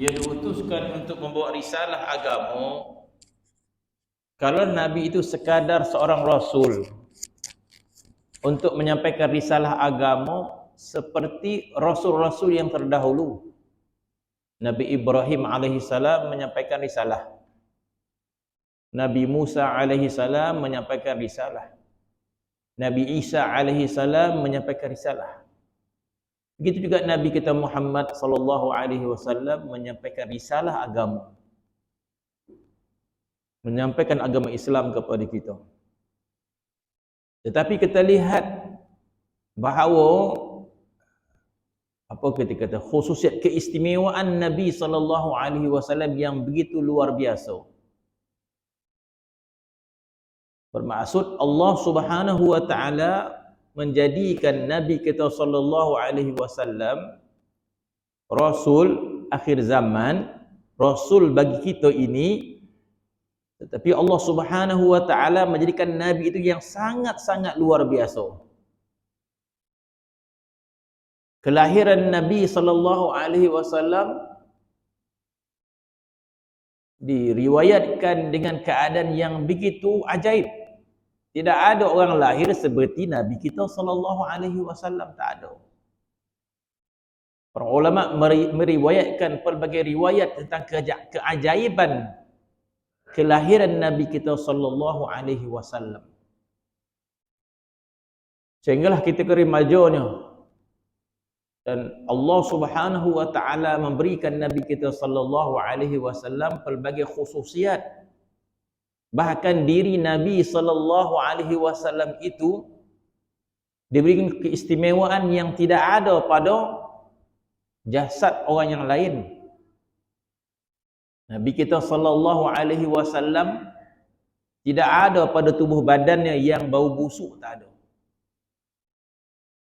Dia diutuskan untuk membawa risalah agama. Kalau Nabi itu sekadar seorang Rasul untuk menyampaikan risalah agama seperti Rasul-Rasul yang terdahulu. Nabi Ibrahim alaihissalam menyampaikan risalah. Nabi Musa alaihissalam menyampaikan risalah. Nabi Isa alaihissalam menyampaikan risalah. Begitu juga Nabi kita Muhammad sallallahu alaihi wasallam menyampaikan risalah agama. Menyampaikan agama Islam kepada kita. Tetapi kita lihat bahawa apa kita kata khususiat keistimewaan Nabi sallallahu alaihi wasallam yang begitu luar biasa. Bermaksud Allah Subhanahu wa taala menjadikan Nabi kita sallallahu alaihi wasallam rasul akhir zaman, rasul bagi kita ini. Tetapi Allah Subhanahu wa taala menjadikan Nabi itu yang sangat-sangat luar biasa. Kelahiran Nabi sallallahu alaihi wasallam diriwayatkan dengan keadaan yang begitu ajaib. Tidak ada orang lahir seperti Nabi kita sallallahu alaihi wasallam, tak ada. Para ulama meriwayatkan pelbagai riwayat tentang keajaiban kelahiran Nabi kita sallallahu alaihi wasallam. Sehinggalah kita ke remajanya dan Allah Subhanahu wa taala memberikan Nabi kita sallallahu alaihi wasallam pelbagai khususiat. Bahkan diri Nabi sallallahu alaihi wasallam itu diberikan keistimewaan yang tidak ada pada jasad orang yang lain. Nabi kita sallallahu alaihi wasallam tidak ada pada tubuh badannya yang bau busuk, tak ada.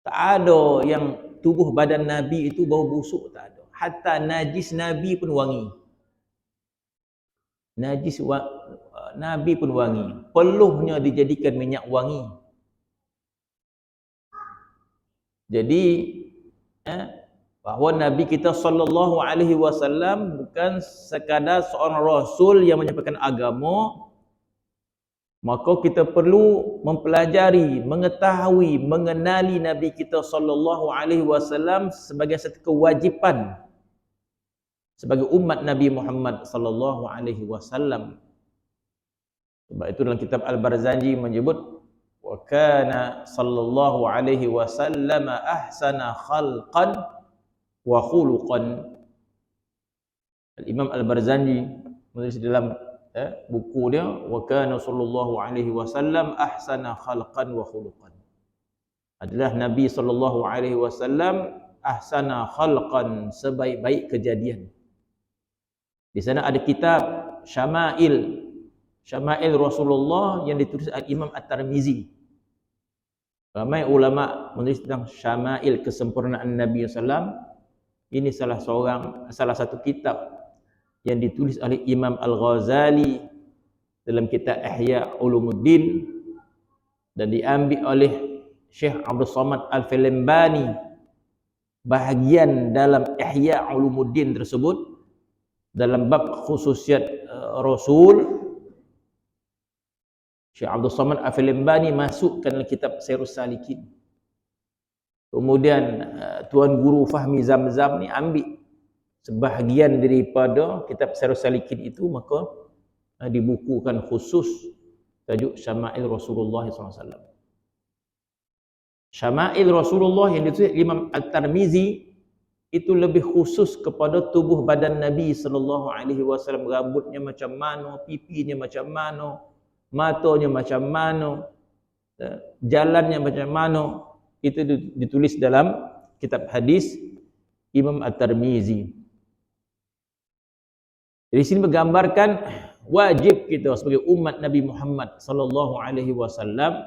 Tak ada yang tubuh badan Nabi itu bau busuk, tak ada. Hatta najis Nabi pun wangi. Najis Nabi pun wangi. Peluhnya dijadikan minyak wangi. Jadi bahawa Nabi kita sallallahu alaihi wasallam bukan sekadar seorang rasul yang menyampaikan agama, maka kita perlu mempelajari, mengetahui, mengenali Nabi kita sallallahu alaihi wasallam sebagai satu kewajipan sebagai umat Nabi Muhammad sallallahu alaihi wasallam. Sebab itu dalam kitab Al-Barzanji menyebut wa kana sallallahu alaihi wasallam ahsana khalqan wa khuluqan. Al-Imam Al-Barzanji menulis dalam buku dia wa kana sallallahu alaihi wasallam ahsana khalqan wa khuluqan. Adalah Nabi sallallahu alaihi wasallam ahsana khalqan, sebaik-baik kejadian. Di sana ada kitab Syama'il Rasulullah yang ditulis Al-Imam At-Tirmizi. Ramai ulama menulis tentang Syama'il, kesempurnaan Nabi sallam. Ini salah satu kitab yang ditulis oleh Imam Al-Ghazali dalam kitab Ihya Ulumuddin dan diambil oleh Syekh Abdul Samad Al-Filembani bahagian dalam Ihya Ulumuddin tersebut dalam bab khususiat Rasul. Syekh Abdul Samad Al-Filembani masukkan dalam kitab Syairus Salikin. Kemudian Tuan Guru Fahmi Zamzam ni ambil sebahagian daripada kitab Syairus Salikin itu, maka dibukukan khusus tajuk Syama'il Rasulullah SAW. Syama'il Rasulullah yang ditulis Imam At-Tirmizi itu lebih khusus kepada tubuh badan Nabi sallallahu alaihi wasallam, rambutnya macam mana, pipinya macam mana, matanya macam mana, jalannya macam mana, itu ditulis dalam kitab hadis Imam At-Tirmizi. Di sini menggambarkan wajib kita sebagai umat Nabi Muhammad sallallahu alaihi wasallam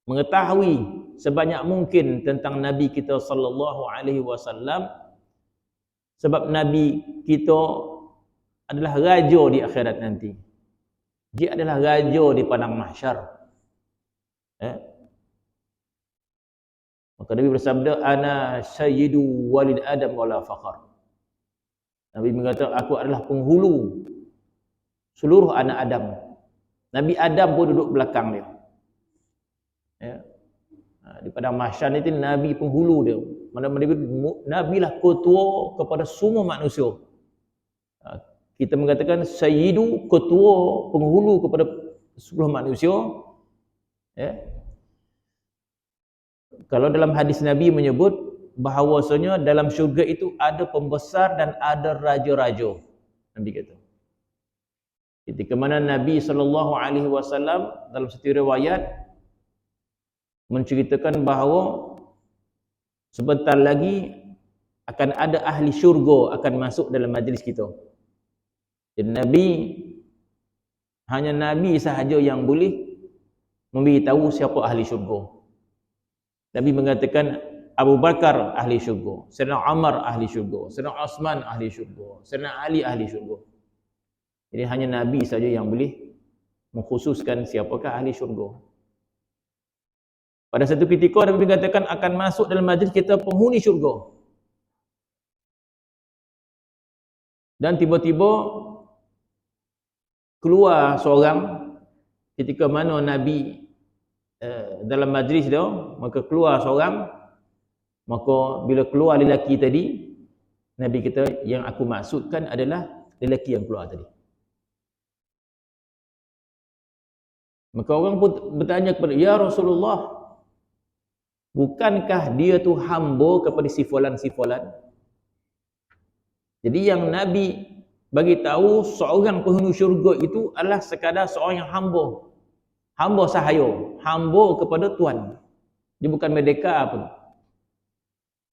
mengetahui sebanyak mungkin tentang Nabi kita sallallahu alaihi wasallam, sebab Nabi kita adalah raja di akhirat nanti. Dia adalah raja di padang mahsyar. Maka Nabi bersabda, ana sayyidu walid Adam wala faqar. Nabi mengatakan aku adalah penghulu seluruh anak Adam. Nabi Adam pun duduk belakang dia. Ya. Di padang mahsyar itu Nabi penghulu dia. Mana-mana Nabi lah ketua kepada semua manusia. Kita mengatakan sayyidu, ketua, penghulu kepada seluruh manusia. Ya. Kalau dalam hadis Nabi menyebut bahawasanya dalam syurga itu ada pembesar dan ada raja-raja. Nabi kata. Ketika mana Nabi SAW dalam satu riwayat menceritakan bahawa sebentar lagi akan ada ahli syurga akan masuk dalam majlis kita. Jadi hanya Nabi sahaja yang boleh memberitahu siapa ahli syurga. Nabi mengatakan Abu Bakar ahli syurga, Sayyidina Umar ahli syurga, Sayyidina Osman ahli syurga, Sayyidina Ali ahli syurga. Jadi hanya Nabi saja yang boleh mengkhususkan siapakah ahli syurga. Pada satu ketika Nabi mengatakan akan masuk dalam majlis kita penghuni syurga. Dan tiba-tiba keluar seorang ketika mana Nabi dalam majlis dia, maka keluar seorang, maka bila keluar lelaki tadi, Nabi kata yang aku maksudkan adalah lelaki yang keluar tadi. Maka orang pun bertanya kepada, ya Rasulullah, bukankah dia tu hamba kepada si fulan? Jadi yang Nabi bagi tahu seorang penghuni syurga itu adalah sekadar seorang yang hamba. Hamba sahaya, hamba kepada Tuhan. Dia bukan merdeka pun.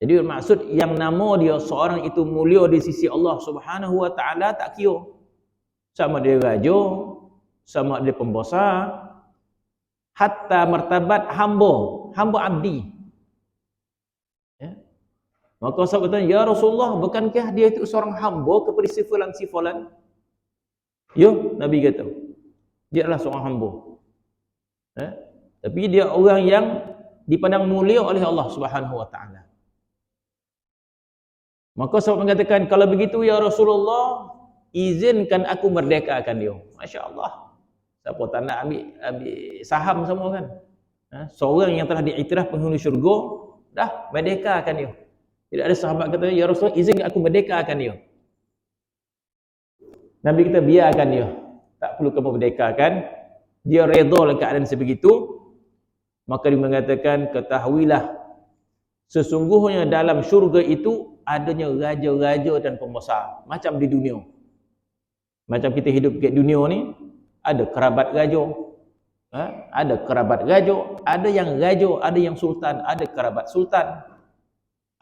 Jadi maksud yang nama dia seorang itu mulia di sisi Allah Subhanahu wa taala tak kira. Sama dia raja, sama dia pembesar, hatta martabat hamba abdi. Ya. Maka sahabat bertanya, ya Rasulullah, bukankah dia itu seorang hamba kepada si fulan? Ya, Nabi kata, dia adalah seorang hamba. Ya. Tapi dia orang yang dipandang mulia oleh Allah Subhanahu wa taala. Maka sahabat mengatakan, kalau begitu ya Rasulullah, izinkan aku merdekakan dia. Masya Allah. Siapa tak nak ambil saham semua kan? Seorang yang telah diiktiraf penghuni syurga, dah merdekakan dia. Tidak ada sahabat kata, ya Rasulullah, izinkan aku merdekakan dia. Nabi kita biarkan dia. Tak perlu kamu merdekakan. Dia redha dalam keadaan sebegitu. Maka dia mengatakan, ketahuilah, sesungguhnya dalam syurga itu adanya raja-raja dan pembesar. Macam di dunia. Macam kita hidup di dunia ni, ada kerabat raja. Ada kerabat raja, ada yang raja, ada yang sultan, ada kerabat sultan.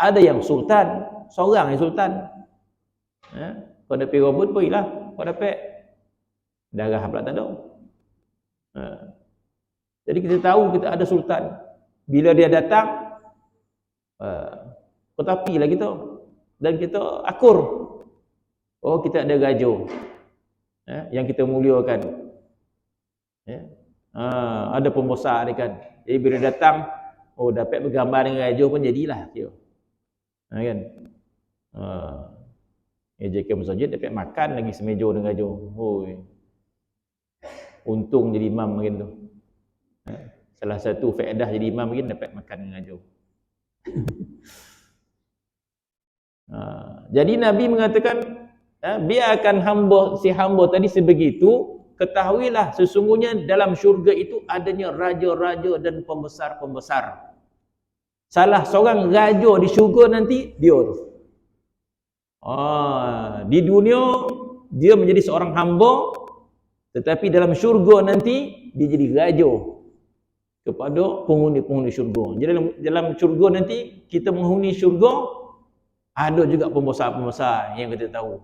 Ada yang sultan, seorang yang sultan. Kau dapat robot pergilah, kau dapat darah pula tak ada. Jadi kita tahu kita ada sultan. Bila dia datang, ketapilah kita dan kita akur. Oh, kita ada raja yang kita muliakan. Ada pembesar ni kan. Jadi bila datang, oh dapat bergambar dengan raja pun jadilah dia. Kan? Ejekan masjid dapat makan lagi semeja dengan raja. Hoi. Untung jadi imam macam tu. Salah satu faedah jadi imam mungkin dapat makan dengan raja. Jadi Nabi mengatakan, biarkan si hamba tadi sebegitu, ketahuilah sesungguhnya dalam syurga itu adanya raja-raja dan pembesar-pembesar. Salah seorang raja di syurga nanti dia tu. Di dunia dia menjadi seorang hamba, tetapi dalam syurga nanti dia jadi raja kepada penghuni-penghuni syurga. Jadi dalam syurga nanti kita menghuni syurga, ada juga pembesar-pembesar yang kita tahu.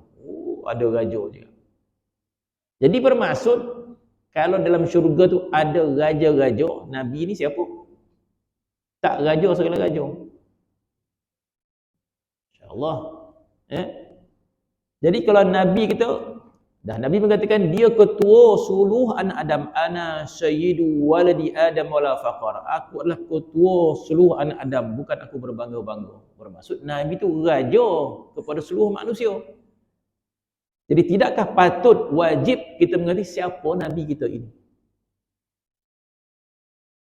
Ada raja juga. Jadi bermaksud kalau dalam syurga tu ada raja-raja, Nabi ni siapa? Tak raja segala raja. InsyaAllah. Jadi kalau Nabi kita, Nabi mengatakan dia ketua seluruh anak Adam. Ana sayyidu waladi Adam wala faqar. Aku adalah ketua seluruh anak Adam, bukan aku berbangga-bangga. Bermaksud Nabi tu raja kepada seluruh manusia. Jadi tidakkah patut, wajib kita mengerti siapa Nabi kita ini?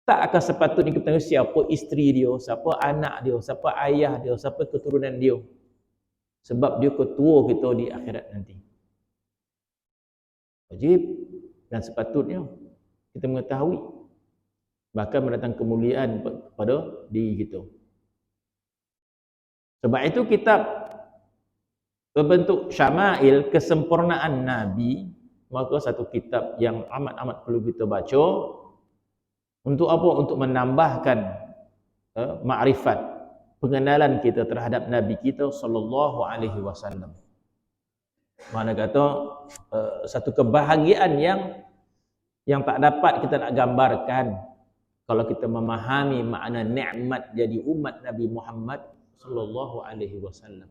Tak akan sepatutnya kita tahu siapa isteri dia, siapa anak dia, siapa ayah dia, siapa keturunan dia. Sebab dia ketua kita di akhirat nanti. Wajib dan sepatutnya kita mengetahui. Bahkan mendatang kemuliaan pada diri kita. Sebab itu kitab berbentuk syama'il, kesempurnaan Nabi, maka satu kitab yang amat-amat perlu kita baca. Untuk apa? Untuk menambahkan makrifat, pengenalan kita terhadap Nabi kita sallallahu alaihi wasallam. Mana kata satu kebahagiaan yang tak dapat kita nak gambarkan kalau kita memahami makna nikmat jadi umat Nabi Muhammad sallallahu alaihi wasallam.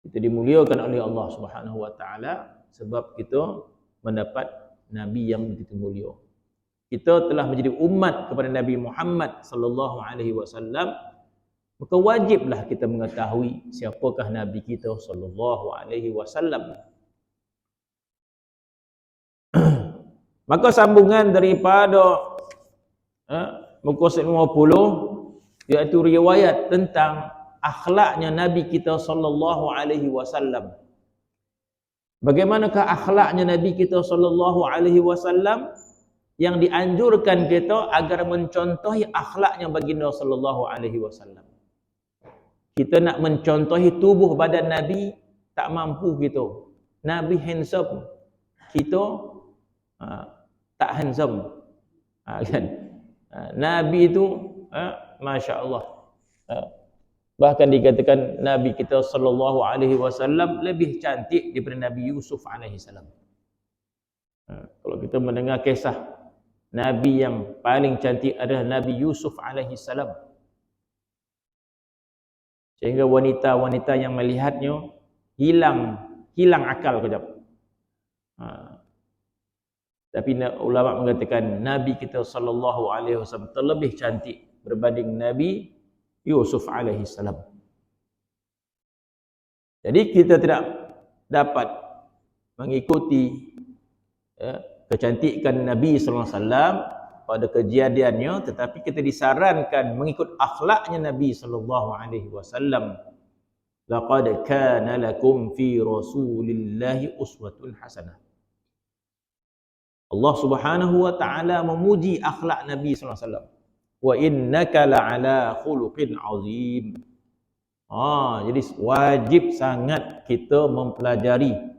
Kita dimuliakan oleh Allah Subhanahu wa taala sebab kita mendapat nabi yang begitu mulia. Kita telah menjadi umat kepada Nabi Muhammad sallallahu alaihi wasallam, maka wajiblah kita mengetahui siapakah nabi kita sallallahu alaihi wasallam. Maka sambungan daripada muka 50 iaitu riwayat tentang akhlaknya nabi kita sallallahu alaihi wasallam. Bagaimanakah akhlaknya nabi kita sallallahu alaihi wasallam? Yang dianjurkan kita agar mencontohi akhlaknya baginda sallallahu alaihi wasallam. Kita nak mencontohi tubuh badan Nabi, tak mampu kita. Nabi handsome, kita tak handsome. Kan? Nabi itu Masya Allah. Bahkan dikatakan Nabi kita sallallahu alaihi wasallam lebih cantik daripada Nabi Yusuf alaihi salam. Kalau kita mendengar kisah Nabi yang paling cantik adalah Nabi Yusuf alaihi salam. Sehingga wanita-wanita yang melihatnya hilang akal kejap. Tapi ulama mengatakan Nabi kita sallallahu alaihi wasallam terlebih cantik berbanding Nabi Yusuf alaihi salam. Jadi kita tidak dapat mengikuti kecantikan Nabi sallallahu alaihi wasallam pada kejadiannya, tetapi kita disarankan mengikut akhlaknya Nabi sallallahu alaihi wasallam. Laqad kana lakum fi Rasulillahi uswatun hasanah. Allah Subhanahu wa taala memuji akhlak Nabi sallallahu alaihi wasallam. Wa innaka la'ala khuluqin azim. Jadi wajib sangat kita mempelajari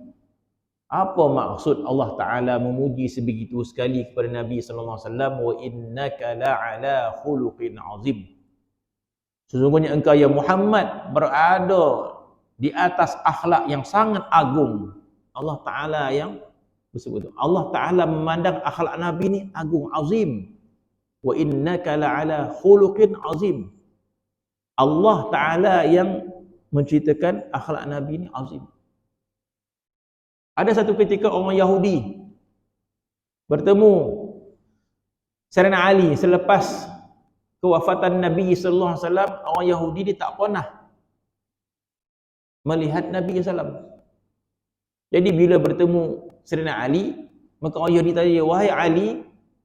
apa maksud Allah Ta'ala memuji sebegitu sekali kepada Nabi sallallahu alaihi wasallam, wa innaka la'ala khuluqin azim. Sesungguhnya engkau ya Muhammad berada di atas akhlak yang sangat agung. Allah Ta'ala yang bersebut. Allah Ta'ala memandang akhlak Nabi ni agung, azim. Wa innaka la'ala khuluqin azim. Allah Ta'ala yang menceritakan akhlak Nabi ni azim. Ada satu ketika orang Yahudi bertemu Sayyidina Ali selepas kewafatan Nabi sallallahu alaihi wasallam. Orang Yahudi dia tak pernah melihat Nabi sallallahu alaihi wasallam. Jadi bila bertemu Sayyidina Ali, maka orang Yahudi tanya, "Wahai Ali,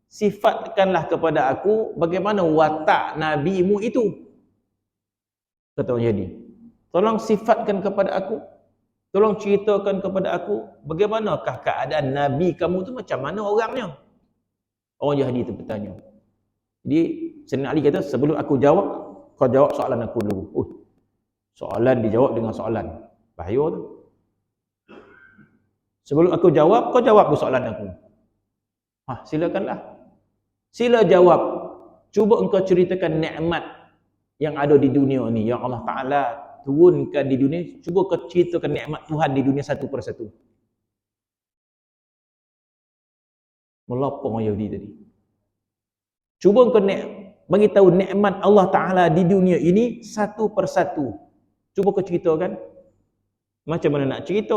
sifatkanlah kepada aku bagaimana watak nabimu itu." Kata orang Yahudi, "Tolong sifatkan kepada aku. Tolong ceritakan kepada aku bagaimanakah keadaan Nabi kamu tu, macam mana orangnya?" Orang Yahudi itu bertanya. Jadi Sayyidina Ali kata, "Sebelum aku jawab, kau jawab soalan aku dulu." Soalan dijawab dengan soalan. Bahaya tu. Sebelum aku jawab, kau jawab soalan aku. Silakanlah. Sila jawab. Cuba engkau ceritakan nikmat yang ada di dunia ni, yang Allah Ta'ala turunkan di dunia. Cuba kau ceritakan nikmat Tuhan di dunia satu persatu. Melopong orang Yahudi tadi. Cuba kau bagi tahu nikmat Allah Ta'ala di dunia ini satu persatu. Cuba kau ceritakan. Macam mana nak cerita?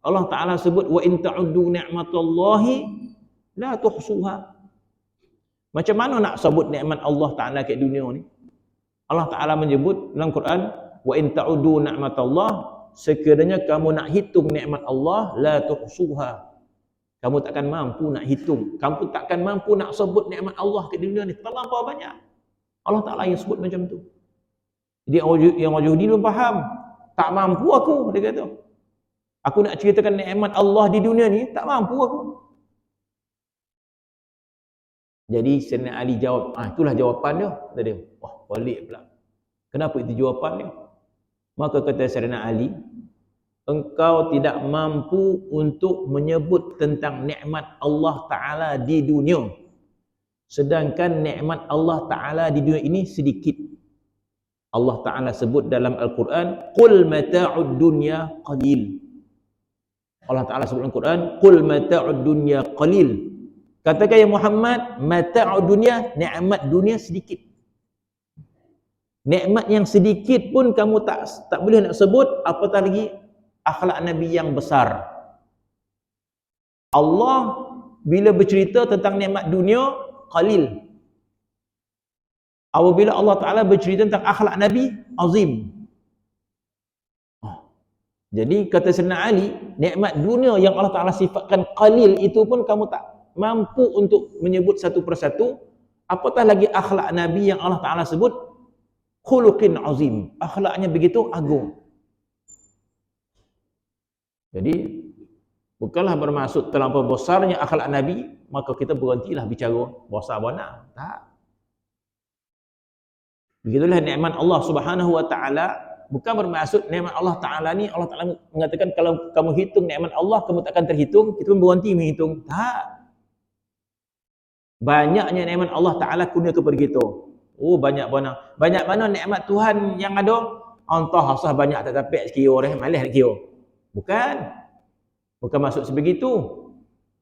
Allah Ta'ala sebut, wa in ta'uddu ni'matallahi la tuhsuha. Macam mana nak sebut nikmat Allah Ta'ala kat dunia ni? Allah Ta'ala menyebut dalam Quran, wa in ta'uddu ni'matallah sekiranya kamu nak hitung nikmat Allah, la tuhsuha. Kamu takkan mampu nak hitung. Kamu takkan mampu nak sebut nikmat Allah ke dunia ni. Terlampau banyak. Allah Ta'ala yang sebut macam tu. Jadi yang orang Yahudi belum faham. Tak mampu aku, dia kata. Aku nak ceritakan nikmat Allah di dunia ni, tak mampu aku. Jadi Sayyidina Ali jawab, itulah jawapan dia. Kata dia, wah, balik pula. Kenapa itu jawapan dia? Maka kata Sayyidina Ali, engkau tidak mampu untuk menyebut tentang nikmat Allah Ta'ala di dunia. Sedangkan nikmat Allah Ta'ala di dunia ini sedikit. Allah Ta'ala sebut dalam Al-Quran, Qul mata'ud dunya qalil. Allah Ta'ala sebut dalam Al-Quran, Qul mata'ud dunya qalil. Katakan ya Muhammad, mata'ud dunya, nikmat dunia sedikit. Nikmat yang sedikit pun kamu tak boleh nak sebut, apatah lagi akhlak Nabi yang besar. Allah bila bercerita tentang nikmat dunia, qalil. Apabila Allah Ta'ala bercerita tentang akhlak Nabi, azim. Jadi kata Sayyidina Ali, nikmat dunia yang Allah Ta'ala sifatkan qalil itu pun kamu tak mampu untuk menyebut satu persatu, apatah lagi akhlak Nabi yang Allah Ta'ala sebut khuluqin azim, akhlaknya begitu agung. Jadi bukanlah bermaksud terlampau besarnya akhlak Nabi maka kita berhentilah bicara besar benar, tak. Begitulah nikmat Allah Subhanahu wa Ta'ala. Bukan bermaksud nikmat Allah Ta'ala ni, Allah Ta'ala mengatakan kalau kamu hitung nikmat Allah kamu takkan terhitung, kita pun berhenti menghitung, tak. Banyaknya nikmat Allah Ta'ala kurnia kepada kita. Oh, banyak mana nikmat Tuhan yang ada, entah asal banyak tak dapat sekira dah, malas nak kira. Bukan maksud sebegitu.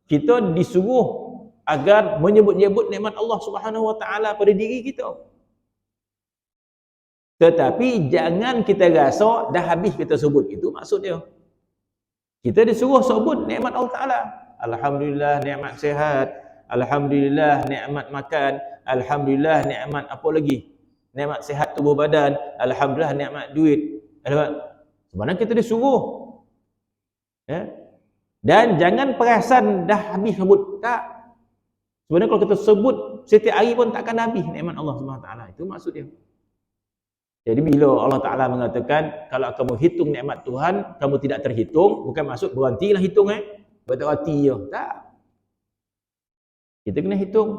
Kita disuruh agar menyebut-nyebut nikmat Allah Subhanahu wa Ta'ala pada diri kita. Tetapi jangan kita rasa dah habis kita sebut, itu maksud dia. Kita disuruh sebut nikmat Allah Ta'ala. Alhamdulillah nikmat sihat. Alhamdulillah nikmat makan, alhamdulillah nikmat apa lagi? Nikmat sihat tubuh badan, alhamdulillah nikmat duit. Sebenarnya kita disuruh. Ya. Dan jangan perasan dah habis sebut, tak. Sebenarnya kalau kita sebut setiap hari pun takkan habis nikmat Allah Subhanahu Wa Taala. Itu maksud dia. Jadi bila Allah Ta'ala mengatakan kalau kamu hitung nikmat Tuhan kamu tidak terhitung, bukan maksud berhentilah hitung berhati je, tak. Kita kena hitung.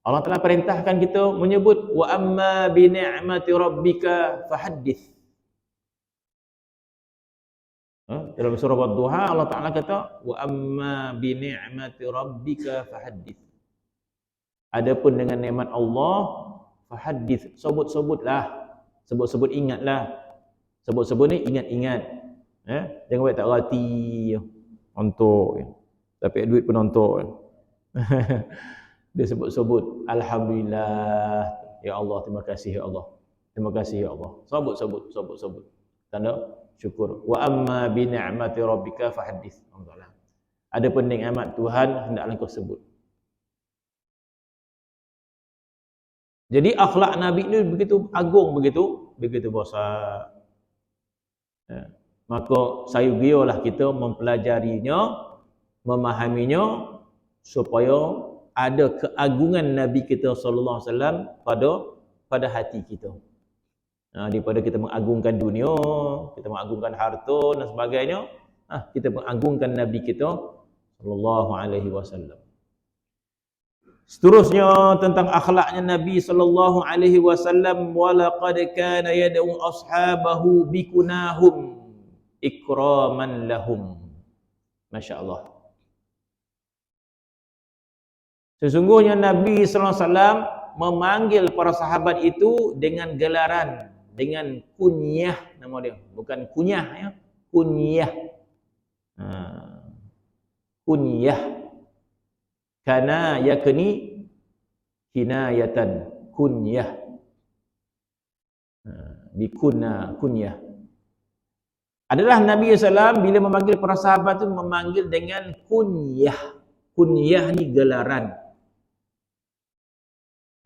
Allah telah perintahkan kita menyebut wa amma bi ni'mati rabbika fahaddits. Dalam surah Ad-Duha Allah Ta'ala kata wa amma bi ni'mati rabbika fahaddits. Adapun dengan nikmat Allah fahaddits, sebut-sebutlah. Sebut-sebut ingatlah. Sebut-sebut ni ingat-ingat. Jangan buat tak rati untuk tapi duit pun untuk. Dia sebut-sebut alhamdulillah ya Allah, terima kasih ya Allah, terima kasih ya Allah, sebut tanda syukur. Wa amma bi ni'mati rabbika fahaddits. Adapun nikmat Tuhan hendaklah kau sebut. Jadi akhlak Nabi ni begitu agung, begitu besar. Maka sayugialah kita mempelajarinya, memahaminya supaya ada keagungan Nabi kita sallallahu alaihi wasallam pada hati kita. Daripada kita mengagungkan dunia, kita mengagungkan harta dan sebagainya, kita mengagungkan Nabi kita sallallahu alaihi wasallam. Seterusnya tentang akhlaknya Nabi sallallahu alaihi wasallam, walaqad kana yad'u ashabahu bikunahum ikraman lahum. Masya-Allah. Sesungguhnya Nabi sallallahu alaihi wasallam memanggil para sahabat itu dengan gelaran, dengan kunyah nama dia, bukan kunyah ya, kunyah. Kunyah. Kana yakni kinayatan, kunyah. Bikuna kunyah. Adalah Nabi sallallahu alaihi wasallam bila memanggil para sahabat itu memanggil dengan kunyah. Kunyah ni gelaran.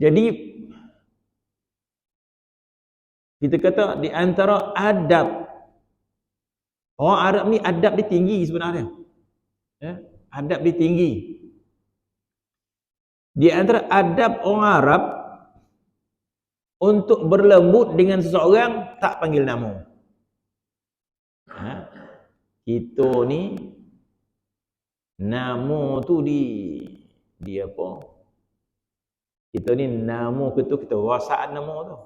Jadi kita kata di antara adab Orang Arab ni adab dia tinggi sebenarnya. Ya, adab dia tinggi. Di antara adab orang Arab untuk berlembut dengan seseorang tak panggil nama. Kita ni nama tu di apa? Kita ni nama kita wasaan nama tu.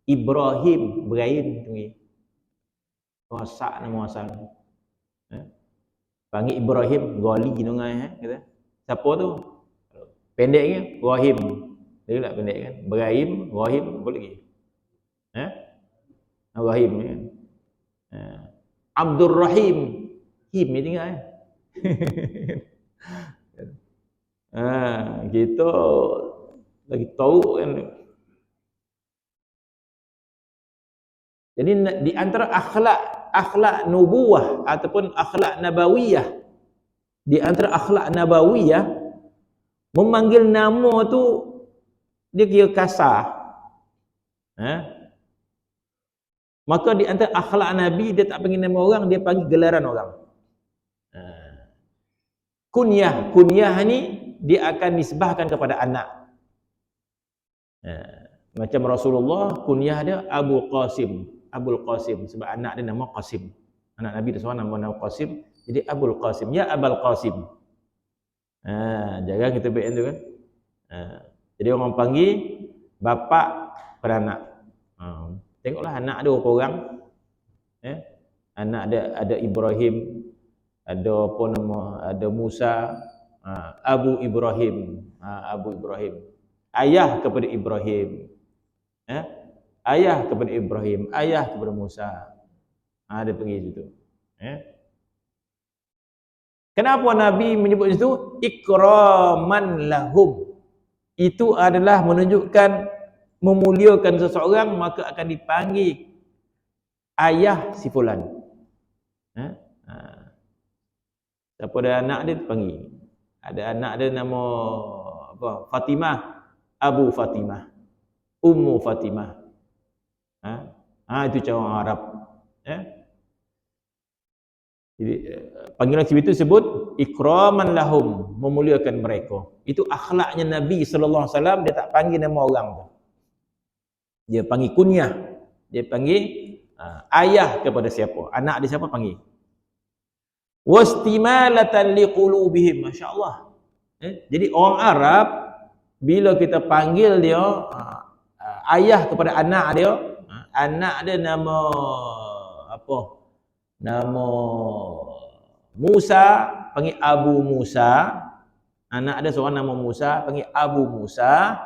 Ibrahim Ibrahim tu. Wasak nama asal. Panggil Ibrahim Ghali dengai kata. Siapa tu? Pendeknya Ibrahim. Dia tak pendek kan? Ibrahim, Ibrahim apa lagi? Ibrahim ni kan. Abdul Rahim. Him ni tinggal kita lagi tahu kan. Jadi di antara akhlak nubuwah ataupun akhlak nabawiyah, di antara akhlak nabawiyah, memanggil nama tu dia kira kasar. Maka di antara akhlak Nabi, dia tak panggil nama orang, dia panggil gelaran orang. Kunyah ni dia akan nisbahkan kepada anak. Macam Rasulullah kunyah dia Abul Qasim sebab anak dia nama Qasim. Anak Nabi dia seorang nama Qasim, jadi Abul Qasim, ya Abul Qasim. Jangan kita baik tu kan. Jadi orang panggil bapa pada anak. Tengoklah anak ada berapa orang. Anak ada Ibrahim, ada apa nama, ada Musa, Abu Ibrahim, ayah kepada Ibrahim, ayah kepada Ibrahim, ayah kepada Musa. Dia panggil situ. Kenapa Nabi menyebut itu? Ikraman lahum. Itu adalah menunjukkan memuliakan seseorang, maka akan dipanggil ayah si fulan. Siapa ada anak dia panggil. Ada anak dia nama apa? Fatimah, Abu Fatimah, Ummu Fatimah. Itu cara orang Arab. Jadi panggilan seperti itu disebut ikraman lahum, memuliakan mereka. Itu akhlaknya Nabi sallallahu alaihi wasallam, dia tak panggil nama orang tu. Dia panggil kunyah. Dia panggil ayah kepada siapa? Anak dia siapa panggil. Wastimalatan liqulubihim, masya-Allah. Jadi orang Arab bila kita panggil dia ayah kepada anak dia nama apa? Nama Musa, panggil Abu Musa. Anak ada seorang nama Musa, panggil Abu Musa.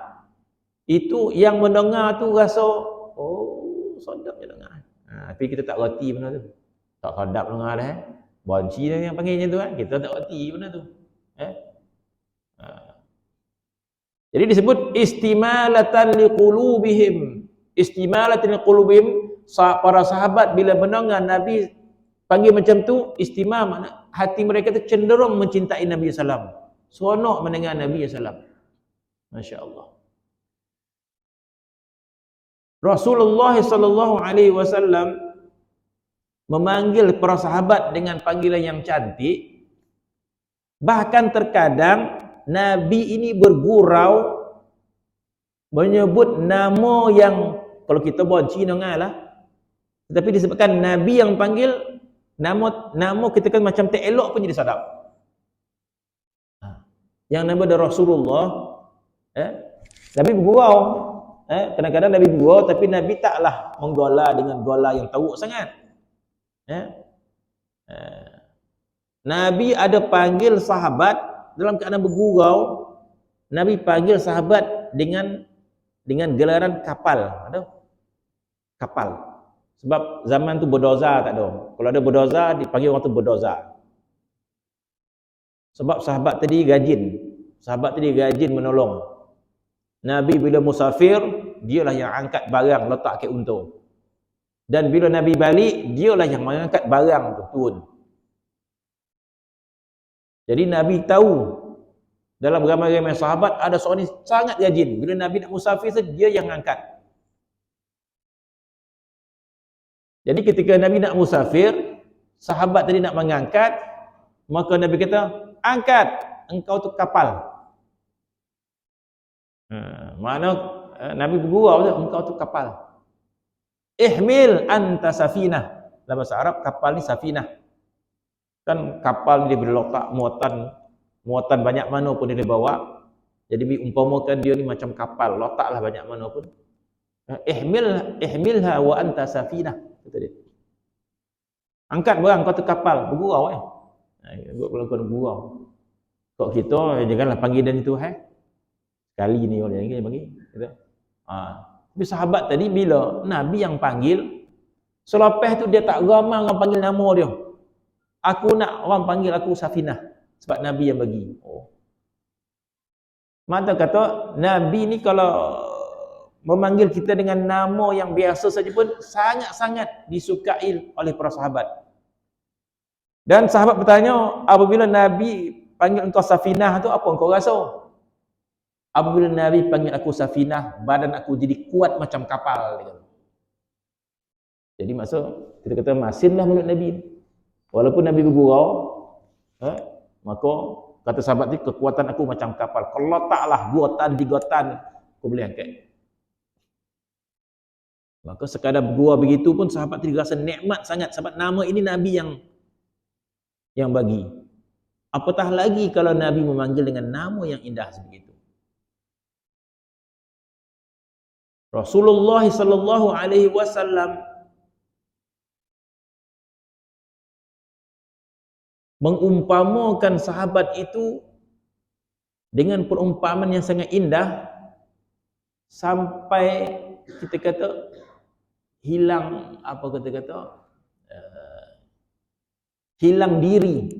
Itu yang mendengar tu rasa, oh, sedap je dengar. Tapi kita tak reti benda tu. Tak sedap dengar dah. Banci dia yang panggilnya tu kan. Kita tak reti benda tu. Jadi disebut istimalatan liqulubihim. Istimalatan liqulubihim. Para sahabat bila mendengar Nabi panggil macam tu, istimah makna hati mereka tu cenderung mencintai Nabi sallam. Seronok mendengar Nabi sallam. Masya-Allah. Rasulullah sallallahu alaihi wasallam memanggil para sahabat dengan panggilan yang cantik. Bahkan terkadang Nabi ini bergurau menyebut nama yang kalau kita bonci dengarlah. Tetapi disebabkan Nabi yang panggil, nama kita kan macam tak elok pun jadi sedap. Yang nama dia Rasulullah, Nabi bergurau. Kadang-kadang Nabi bergurau, tapi Nabi taklah menggola dengan gola yang teruk sangat. Nabi ada panggil sahabat dalam keadaan bergurau. Nabi panggil sahabat dengan gelaran kapal. Ada kapal. Sebab zaman tu berdoza tak ada. Kalau ada berdoza, dipanggil orang tu berdoza. Sebab sahabat tadi rajin menolong. Nabi bila musafir, dialah yang angkat barang letak ke unta. Dan bila Nabi balik, dialah yang mengangkat barang tu turun. Jadi Nabi tahu dalam ramai-ramai sahabat ada seorang ni sangat rajin. Bila Nabi nak musafir, dia yang angkat. Jadi ketika Nabi nak musafir, sahabat tadi nak mengangkat, maka Nabi kata, angkat, engkau tu kapal. Makna Nabi bergurau tu, engkau tu kapal. Ihmil anta safinah. Dalam bahasa Arab, kapal ni safinah. Kan kapal ni dia boleh letak muatan banyak mana pun dia bawa. Jadi umpamakan dia ni macam kapal, letaklah banyak mana pun. Ihmilha wa anta safinah, kata dia. Angkat barang kau tu kapal, bergurau kalau kau bergurau. Kok kita janganlah panggil dia ni Tuhan. Sekali ni orang lagi panggil, gitu. Tapi sahabat tadi bila Nabi yang panggil, selepas tu dia tak ramai orang panggil nama dia. Aku nak orang panggil aku Safinah sebab Nabi yang bagi. Mata kata Nabi ni kalau memanggil kita dengan nama yang biasa saja pun sangat-sangat disukai oleh para sahabat. Dan sahabat bertanya, apabila Nabi panggil engkau Safinah tu apa engkau rasa? Apabila Nabi panggil aku Safinah, badan aku jadi kuat macam kapal. Jadi maksud kita kata masinlah mulut Nabi. Walaupun Nabi bergurau, maka kata sahabat ni kekuatan aku macam kapal. Kalau taklah 2 tan 3 tan aku boleh angkat. Maka sekadar bergurau begitu pun sahabat tadi rasa nikmat sangat sebab nama ini Nabi yang bagi. Apatah lagi kalau Nabi memanggil dengan nama yang indah sebegitu. Rasulullah sallallahu alaihi wasallam mengumpamakan sahabat itu dengan perumpamaan yang sangat indah sampai kita kata hilang hilang diri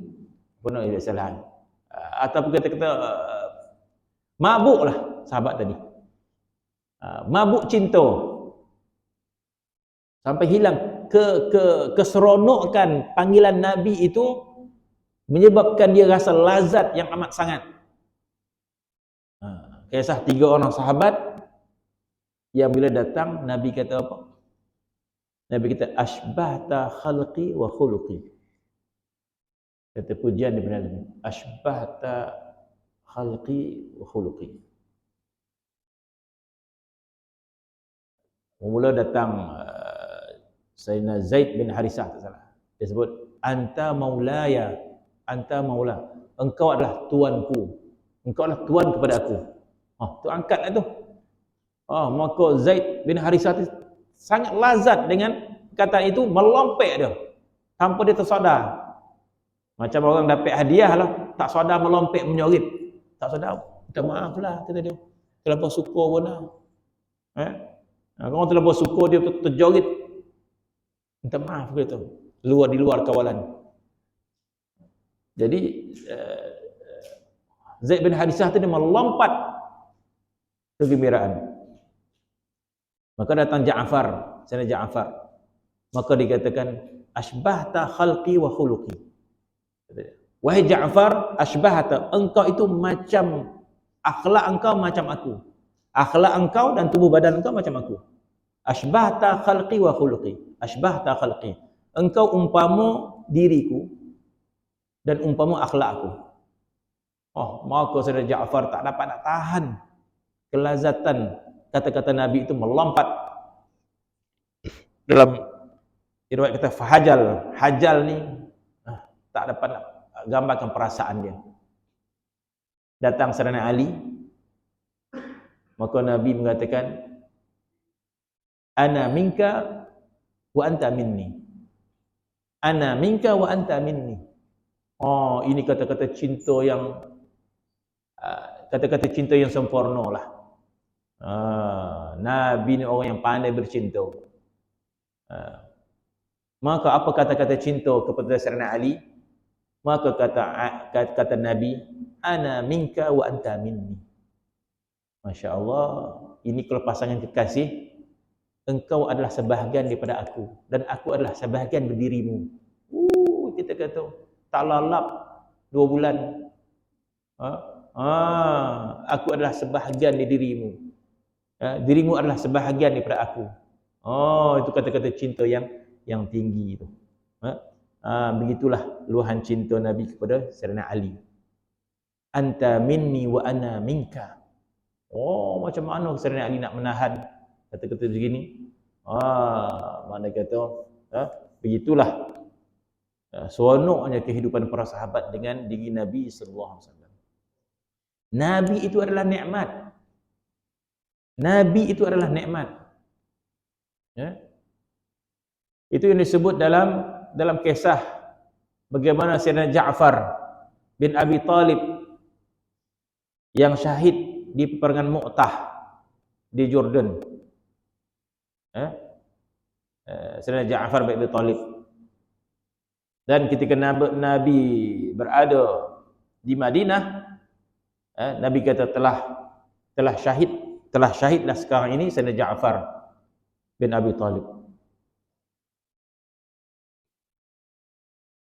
benar tidak salah ataupun kita kata mabuklah sahabat tadi. Mabuk cinta sampai hilang keseronokan panggilan Nabi itu menyebabkan dia rasa lazat yang amat sangat. Kisah 3 orang sahabat yang bila datang Nabi kata apa? Nabi kata asbahta khalqi wa khuluqi. Kata pujian daripada Nabi, asbahta khalqi wa khuluqi. Mula datang Sayyidina Zaid bin Harisah, tak salah. Dia sebut, anta maulaya, anta maula. Engkau adalah tuanku. Engkau adalah tuan kepada aku. Tu angkatlah tu. Maka Zaid bin Harisah tu sangat lazat dengan kata itu, melompek dia. Tanpa dia tersadar. Macam orang dapat hadiah lah, tak sadar melompek menyorit. Tak sadar. Minta maaf lah, kata dia. Terlalu suka pun lah. Kalau terlalu suka dia terjorit, minta maaf gitu. Di luar kawalan. Jadi Zaid bin Harisah tu dia melompat kegembiraan. Maka datang Ja'far, Sayyidina Ja'far. Maka dikatakan asbahta khalqi wa khuluqi. Wahai Ja'far, asbahta, engkau itu macam akhlak engkau macam aku. Akhlak engkau dan tubuh badan engkau macam aku. Asbahta khalqi wa khuluqi. Asbahta khalqi. Engkau umpama diriku dan umpama akhlak aku. Maka Saudara Ja'far tak dapat nak tahan kelazatan kata-kata Nabi itu melompat. Dalam riwayat kata fahajal. Hajal ni tak dapat nak gambarkan perasaan dia. Datang Sayyidina Ali, maka Nabi mengatakan ana minka wa anta minni. Ana minka wa anta minni. Ini kata-kata cinta yang kata-kata cinta yang sempurna lah. Nabi ni orang yang pandai bercinta. Maka apa kata-kata cinta kepada Sayyidina Ali? Maka kata Nabi, ana minka wa anta minni. Masya Allah, ini kalau pasangan kekasih, engkau adalah sebahagian daripada aku dan aku adalah sebahagian dari dirimu. Kita kata tak lalap 2 bulan. Aku adalah sebahagian dari dirimu. Dirimu adalah sebahagian daripada aku. Itu kata-kata cinta yang yang tinggi itu. Begitulah luahan cinta Nabi kepada Sayyidina Ali. Anta minni wa ana minka. Oh, macam mana Sayyidina Ali nak menahan kata-kata begini? Mana kata begitulah seronoknya kehidupan para sahabat dengan diri Nabi sallallahu alaihi wasallam. Nabi itu adalah nikmat. Nabi itu adalah nikmat. Ya. Itu yang disebut dalam kisah bagaimana Sayyidina Ja'far bin Abi Talib yang syahid di peperangan Mu'tah di Jordan. Sayyidina Ja'far bin Abi Talib. Dan ketika Nabi berada di Madinah, Nabi kata telah syahidlah sekarang ini Sayyidina Ja'far bin Abi Talib.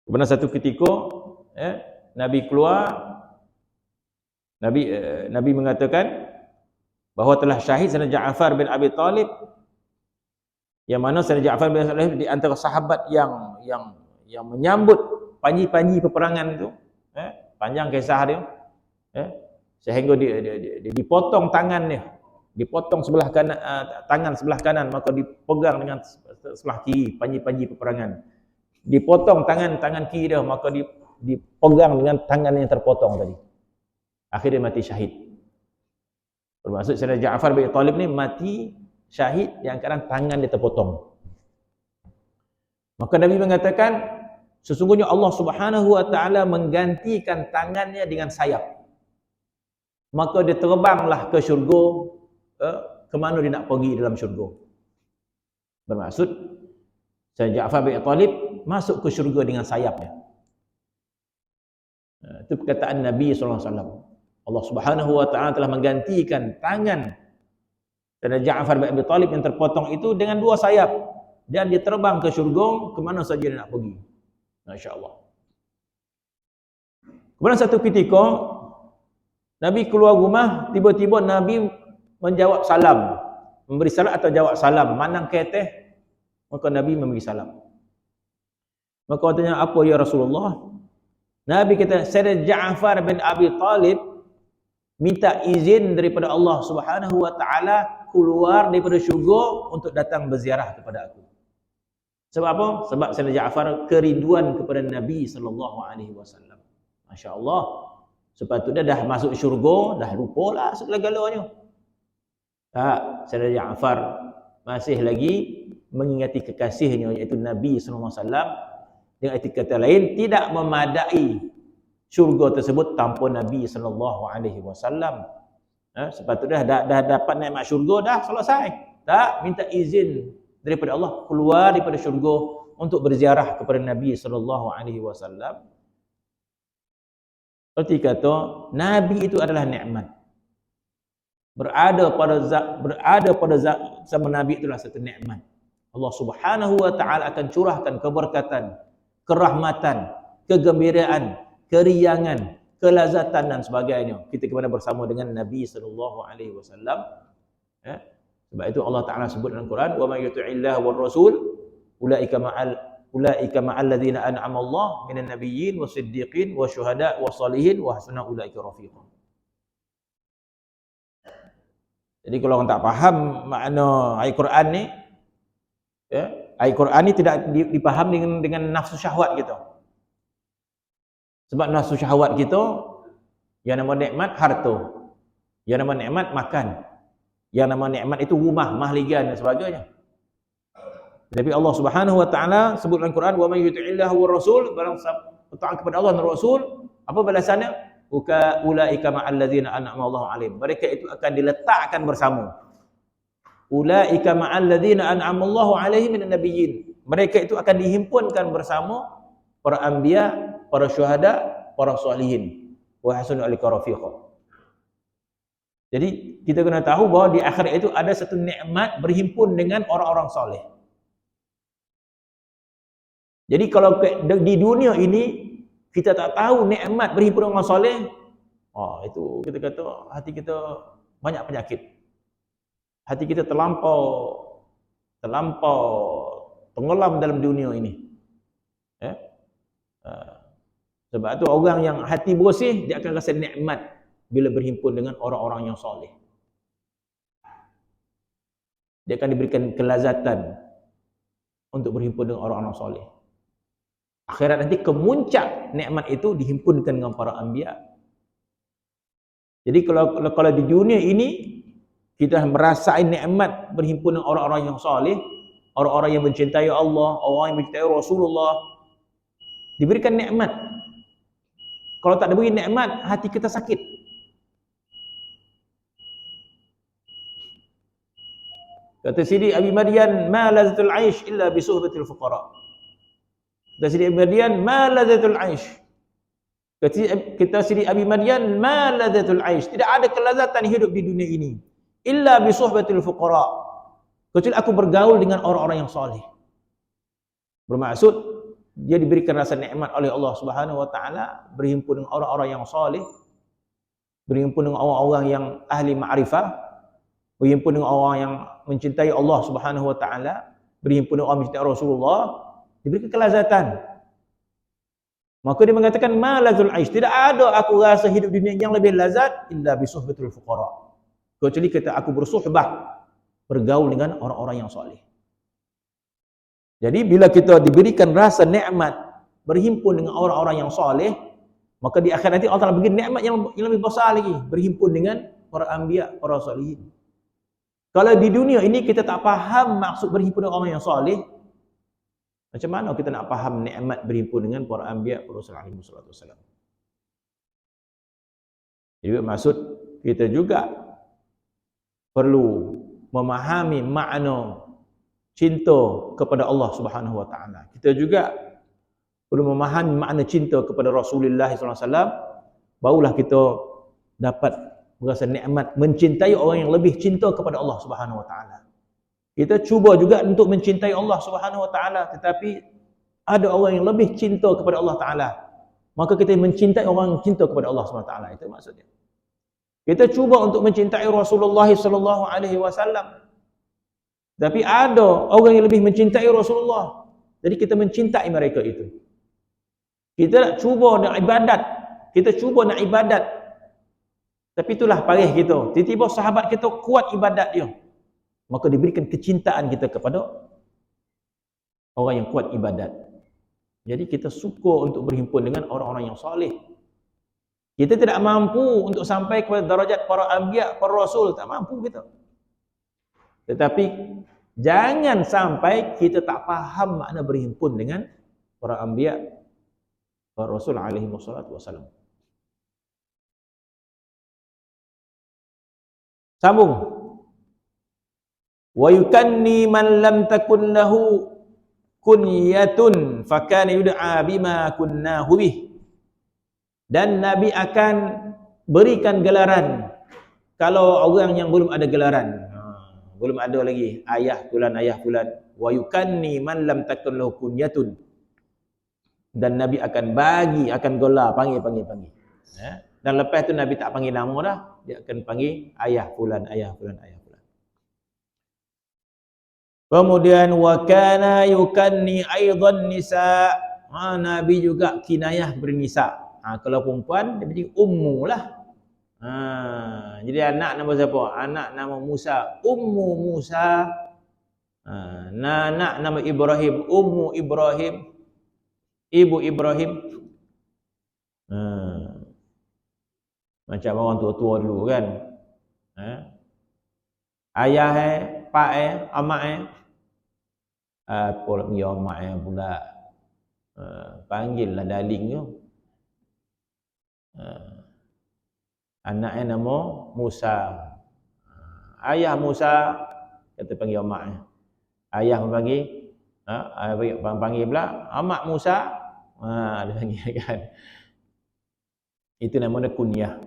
Pada satu ketika Nabi keluar, Nabi mengatakan bahawa telah syahid Sayyidina Ja'far bin Abi Talib, yang mana Sayyidina Ja'far bin Abi Talib di antara sahabat yang menyambut panji-panji peperangan itu. Panjang kisah dia. Sehingga dia dipotong tangan dia, dipotong sebelah kanan, tangan sebelah kanan, maka dipegang dengan sebelah kiri panji-panji peperangan. Dipotong tangan kiri dia, maka dipegang dengan tangan yang terpotong tadi. Akhirnya mati syahid. Bermaksud Sayyidina Ja'far bin Talib ni mati syahid yang kadang tangan dia terpotong. Maka Nabi mengatakan sesungguhnya Allah Subhanahu wa taala menggantikan tangannya dengan sayap. Maka dia terbanglah ke syurga, ke mana dia nak pergi dalam syurga. Bermaksud Sayyidina Ja'far bin Talib masuk ke syurga dengan sayapnya. Itu perkataan Nabi sallallahu alaihi wasallam. Allah Subhanahu wa taala telah menggantikan tangan Sayyidina Ja'far bin Abi Talib yang terpotong itu dengan dua sayap, dan dia terbang ke syurga ke mana saja dia nak pergi. Masya-Allah. Kemudian satu ketika Nabi keluar rumah, tiba-tiba Nabi menjawab salam, memberi salam atau jawab salam, manang keteh, maka Nabi memberi salam. Maka katanya, apa ya Rasulullah? Nabi kata, Sayyidina Ja'far bin Abi Talib minta izin daripada Allah Subhanahu wa taala keluar daripada syurga untuk datang berziarah kepada aku. Sebab apa? Sebab Sayyidina Ja'far kerinduan kepada Nabi sallallahu alaihi wasallam. Masya-Allah. Sepatutnya dah masuk syurga, dah lupalah segala-galanya. Tak, Sayyidina Ja'far masih lagi mengingati kekasihnya, iaitu Nabi sallallahu alaihi wasallam. Dengan arti kata lain, tidak memadai syurga tersebut tanpa Nabi sallallahu alaihi wasallam. Sepatutnya dah dapat nikmat syurga, dah selesai. Tak, minta izin daripada Allah keluar daripada syurga untuk berziarah kepada Nabi sallallahu alaihi wasallam. Seperti kata, Nabi itu adalah nikmat. Berada pada zaman Nabi itulah satu nikmat. Allah Subhanahu wa taala akan curahkan keberkatan, kerahmatan, kegembiraan, keriangan, kelazatan dan sebagainya kita kepada bersama dengan Nabi sallallahu alaihi wasallam. Sebab itu Allah Taala sebut dalam Quran, wa may yuti'illah war rasul ulaika ma'al ladzina an'ama Allah minan nabiyyin wasiddiqin wasyuhada wassalihin wa hasuna ulaika rafiqa. Jadi kalau orang tak faham makna ayat Quran ni, ayat Quran ni tidak dipaham dengan nafsu syahwat kita. Sebab nafsu syahwat kita, yang nama nikmat harta, yang nama nikmat makan, yang nama nikmat itu rumah, mahligan dan sebagainya. Tapi Allah Subhanahu wa taala sebut dalam Quran, wa may yuti'illah war rasul, barang taat kepada Allah dan Rasul, apa balasannya? Ulaika ma'al ladzina an'ama Allahu 'alaihim. Mereka itu akan diletakkan bersama. Ulaika ma'al ladzina an'ama Allahu 'alaihim minan nabiyyin. Mereka itu akan dihimpunkan bersama para anbiya, para syuhada, para salihin. Wa hasuna alika rafiqa. Jadi kita kena tahu bahawa di akhirat itu ada satu nikmat berhimpun dengan orang-orang soleh. Jadi kalau di dunia ini kita tak tahu nikmat berhimpun dengan orang soleh, itu kita kata hati kita banyak penyakit. Hati kita terlampau tenggelam dalam dunia ini. Ya. Sebab tu orang yang hati bersih, dia akan rasa nikmat bila berhimpun dengan orang-orang yang soleh. Dia akan diberikan kelazatan untuk berhimpun dengan orang-orang soleh. Akhirat nanti kemuncak nikmat itu dihimpunkan dengan para anbiya. Jadi kalau di dunia ini kita merasakan nikmat berhimpun dengan orang-orang yang soleh, orang-orang yang mencintai Allah, orang yang mencintai Rasulullah, diberikan nikmat. Kalau tak diberi nikmat, hati kita sakit. Kata Sidi Abi Madian, ma lazatul aish illa bi suhbatil fuqara. Kata Sidi Abi Madian, ma lazatul aish. Kata Sidi Abi Madian, ma lazatul aish. Tidak ada kelazatan hidup di dunia ini illa bi suhbatil fuqara. Kecuali aku bergaul dengan orang-orang yang soleh. Bermaksud dia diberikan rasa nikmat oleh Allah Subhanahu wa taala, berhimpun dengan orang-orang yang soleh, berhimpun dengan orang-orang yang ahli ma'rifah, berhimpun dengan orang yang mencintai Allah Subhanahu wa taala, berhimpun dengan orang mencintai Rasulullah, diberikan kelazatan. Maka dia mengatakan malazul aish, tidak ada aku rasa hidup dunia yang lebih lazat illa bi suhbatul fuqara. Kecuali kita aku bersuhbah, bergaul dengan orang-orang yang soleh. Jadi bila kita diberikan rasa nikmat berhimpun dengan orang-orang yang soleh, maka di akhir nanti Allah Taala bagi nikmat yang lebih besar lagi, berhimpun dengan para anbiya, para salihin. Kalau di dunia ini kita tak faham maksud berhimpun dengan orang yang soleh, macam mana kita nak faham nikmat berhimpun dengan para anbiya, para salihin sallallahu alaihi wasallam? Jadi maksud kita juga perlu memahami makna cinta kepada Allah Subhanahu wa taala. Kita juga perlu memahami makna cinta kepada Rasulullah sallallahu alaihi wasallam, barulah kita dapat merasa nikmat mencintai orang yang lebih cinta kepada Allah Subhanahu wa taala. Kita cuba juga untuk mencintai Allah Subhanahu wa taala, tetapi ada orang yang lebih cinta kepada Allah taala. Maka kita mencintai orang yang cinta kepada Allah Subhanahu wa taala, itu maksudnya. Kita cuba untuk mencintai Rasulullah sallallahu alaihi wasallam. Tapi ada orang yang lebih mencintai Rasulullah. Jadi kita mencintai mereka itu. Kita nak cuba nak ibadat. Kita cuba nak ibadat. Tapi itulah parih kita. Tiba-tiba sahabat kita kuat ibadat dia. Maka diberikan kecintaan kita kepada orang yang kuat ibadat. Jadi kita suka untuk berhimpun dengan orang-orang yang soleh. Kita tidak mampu untuk sampai kepada darajat para anbiya, para rasul. Tak mampu kita. Tetapi jangan sampai kita tak faham makna berhimpun dengan para anbiya, para rasul alaihi wassalatu wassalam. Sambung. Wa yukanni man lam takun lahu kunyatun fakana yud'a bima kunnahu bih. Dan Nabi akan berikan gelaran kalau orang yang belum ada gelaran. Belum ada lagi ayah fulan wa yukanni man lam takun lahu kunyatun, dan Nabi akan bagi, akan gelar, panggil ya. Dan lepas tu Nabi tak panggil nama dah, dia akan panggil ayah fulan. Kemudian wa kana yukanni aidan nisa, Nabi juga kinayah bernisa. Kalau perempuan dia jadi ummu lah. Jadi anak nama siapa? Anak nama Musa, Ummu Musa. Anak nama Ibrahim, Ummu Ibrahim, Ibu Ibrahim. Macam orang tua-tua dulu kan. Ayah pak amak apa nak panggil amak pula. Panggillah darling tu. Anaknya nama Musa. Ayah Musa kata panggil amak. Ayah panggil panggil pula amak Musa. Dia panggil kan. Itu namanya kunyah.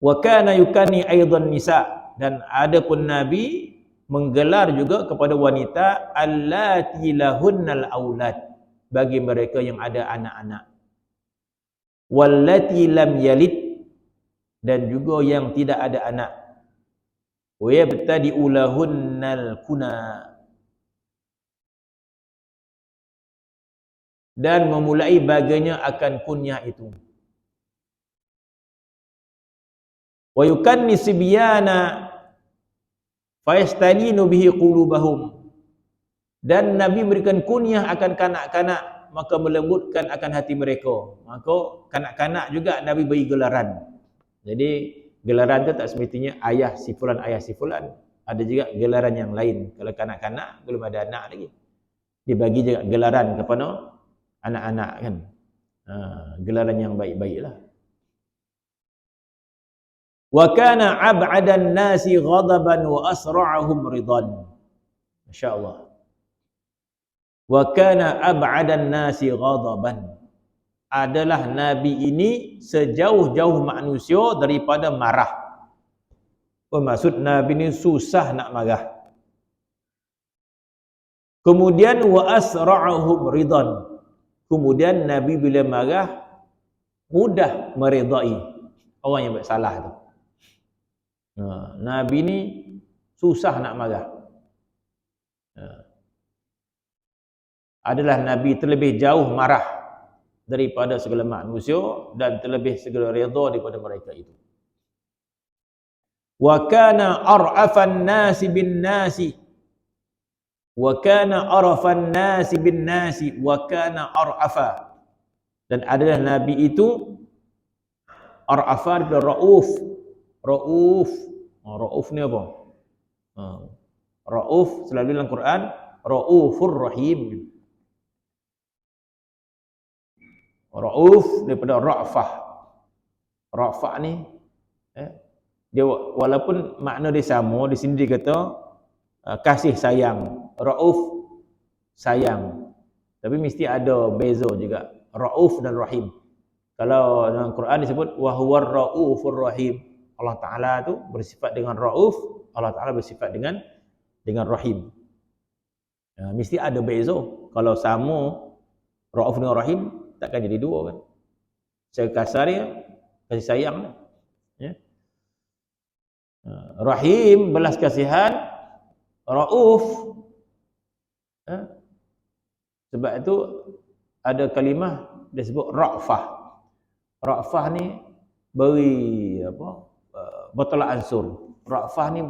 Wa kana yukani aidan nisa, dan ada pun Nabi menggelar juga kepada wanita allati lahunnal aulad, bagi mereka yang ada anak-anak. Wallati lam yalid, dan juga yang tidak ada anak. Wa yabtadi'u lahunnal kuna, dan memulai baginya akan kunyah itu. Wa yukanni sibyana fayastalinu bihi qulubahum, dan Nabi memberikan kunyah akan kanak-kanak, maka melembutkan akan hati mereka. Maka kanak-kanak juga Nabi beri gelaran. Jadi gelaran itu tak semestinya ayah si fulan, ayah si fulan. Ada juga gelaran yang lain. Kalau kanak-kanak belum ada anak lagi, dibagi juga gelaran kepada anak-anak kan. Gelaran yang baik-baiklah. Wa kana ab'adan nasi ghadaban wa asra'ahum ridan. Masya-Allah. Wa kana ab'adan nasi ghadaban. Adalah Nabi ini sejauh-jauh manusia daripada marah. Maksud Nabi ini susah nak marah. Kemudian wa asra'ahum ridan. Kemudian Nabi bila marah mudah meredai orang yang buat salah tu. Nabi ni susah nak marah. Adalah Nabi terlebih jauh marah daripada segala manusia dan terlebih segala redha daripada mereka itu. Wa kana ar'afan nasi bin nasi. Wa kana arafan nasi bin nasi wa kana ar'afa. Dan adalah Nabi itu ar'afa dan rauf. Rauf. Rauf ni apa? Rauf selalu dalam Quran Raufur Rahim. Rauf daripada ra'fah. Ra'fah ni dia walaupun makna dia sama, di sini dia kata kasih sayang. Rauf sayang. Tapi mesti ada beza juga. Rauf dan Rahim. Kalau dalam Quran disebut wa huwar raufur rahim. Allah Ta'ala tu bersifat dengan Rauf, Allah Ta'ala bersifat dengan Rahim. Mesti ada beza. Kalau sama Rauf dengan Rahim, takkan jadi dua kan. Secara kasar dia, kasih sayang. Ya. Rahim, belas kasihan. Rauf. Sebab itu ada kalimah disebut Ra'fah. Ra'fah ni beri apa? Bertolak ansur. Ra'fah ni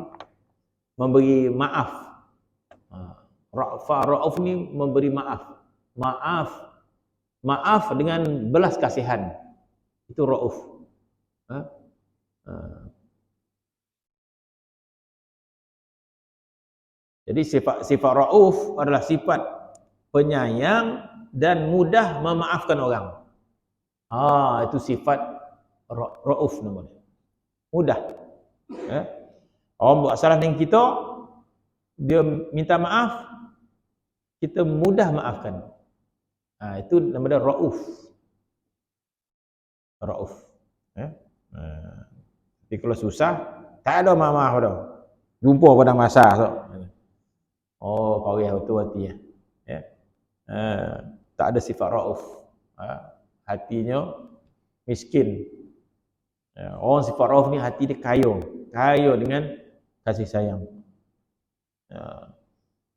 memberi maaf. Ra'fah, Ra'uf ni memberi maaf. Maaf dengan belas kasihan. Itu Ra'uf. Jadi sifat Ra'uf adalah sifat penyayang dan mudah memaafkan orang. Itu sifat Ra'uf namanya. Mudah. Orang buat salah dengan kita, dia minta maaf, kita mudah maafkan. Itu nama dia Ra'uf. Ra'uf. Jadi kalau susah, tak ada maaf dah. Jumpa pada masa tu. Kau yang betul hati ya. Tak ada sifat Ra'uf. Hatinya miskin. Orang sifat Ra'uf ni hati dia kaya dengan kasih sayang.